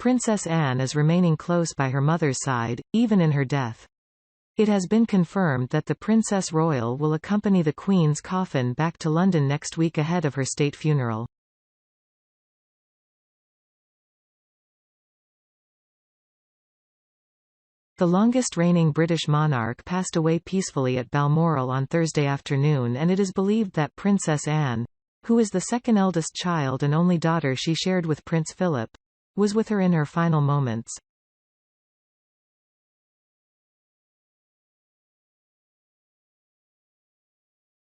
Princess Anne is remaining close by her mother's side, even in her death. It has been confirmed that the Princess Royal will accompany the Queen's coffin back to London next week ahead of her state funeral. The longest-reigning British monarch passed away peacefully at Balmoral on Thursday afternoon, and it is believed that Princess Anne, who is the second eldest child and only daughter she shared with Prince Philip, was with her in her final moments.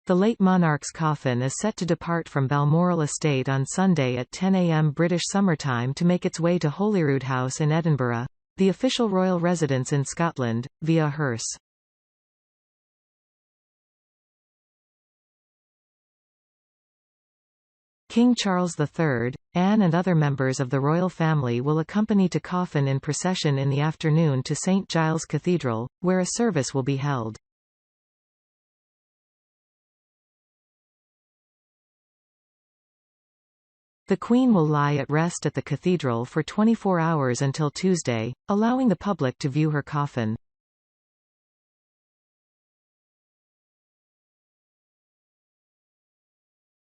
The late monarch's coffin is set to depart from Balmoral Estate on Sunday at 10 a.m. British Summer Time to make its way to Holyrood House in Edinburgh, the official royal residence in Scotland, via hearse. King Charles III, Anne and other members of the royal family will accompany to coffin in procession in the afternoon to St. Giles Cathedral, where a service will be held. The Queen will lie at rest at the cathedral for 24 hours until Tuesday, allowing the public to view her coffin.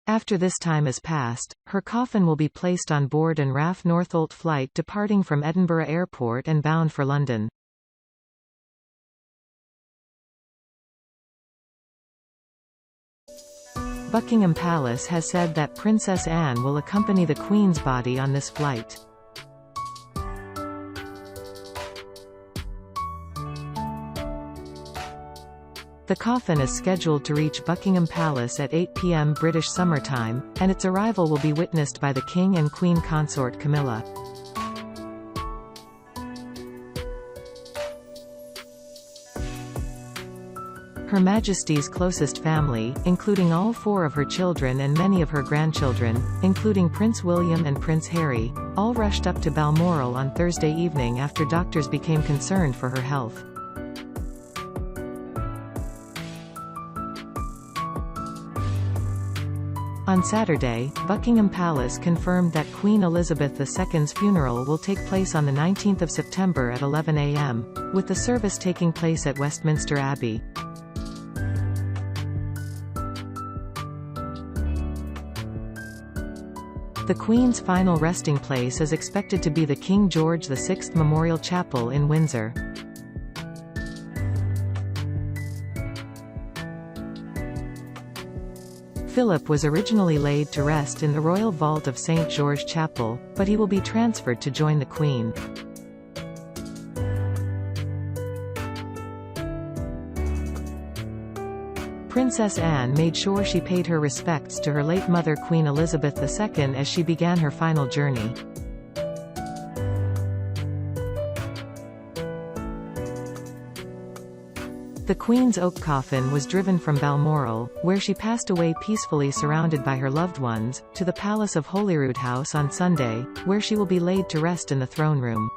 After this time is past, her coffin will be placed on board an RAF Northolt flight departing from Edinburgh Airport and bound for London. Buckingham Palace has said that Princess Anne will accompany the Queen's body on this flight. The coffin is scheduled to reach Buckingham Palace at 8 p.m. British Summer Time, and its arrival will be witnessed by the King and Queen Consort Camilla. Her Majesty's closest family, including all 4 of her children and many of her grandchildren, including Prince William and Prince Harry, all rushed up to Balmoral on Thursday evening after doctors became concerned for her health. On Saturday, Buckingham Palace confirmed that Queen Elizabeth II's funeral will take place on the 19th of September at 11 a.m., with the service taking place at Westminster Abbey. The Queen's final resting place is expected to be the King George VI Memorial Chapel in Windsor. Philip was originally laid to rest in the Royal Vault of St. George Chapel, but he will be transferred to join the Queen. Princess Anne made sure she paid her respects to her late mother Queen Elizabeth II as she began her final journey. The Queen's oak coffin was driven from Balmoral, where she passed away peacefully surrounded by her loved ones, to the Palace of Holyrood House on Sunday, where she will be laid to rest in the throne room.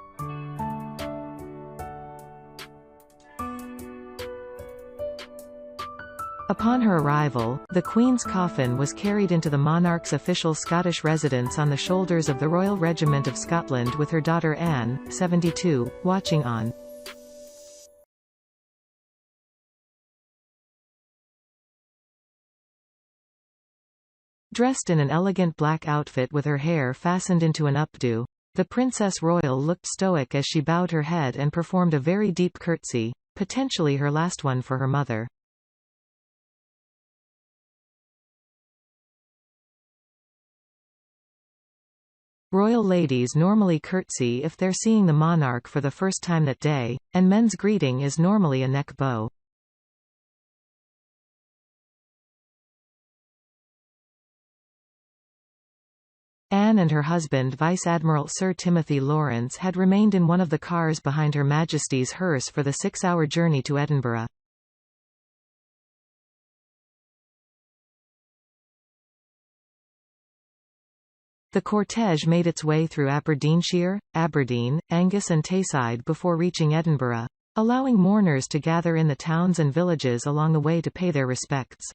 Upon her arrival, the Queen's coffin was carried into the monarch's official Scottish residence on the shoulders of the Royal Regiment of Scotland with her daughter Anne, 72, watching on. Dressed in an elegant black outfit with her hair fastened into an updo, the Princess Royal looked stoic as she bowed her head and performed a very deep curtsy, potentially her last one for her mother. Royal ladies normally curtsy if they're seeing the monarch for the first time that day, and men's greeting is normally a neck bow. Anne and her husband Vice Admiral Sir Timothy Lawrence had remained in one of the cars behind Her Majesty's hearse for the 6-hour journey to Edinburgh. The cortege made its way through Aberdeenshire, Aberdeen, Angus and Tayside before reaching Edinburgh, allowing mourners to gather in the towns and villages along the way to pay their respects.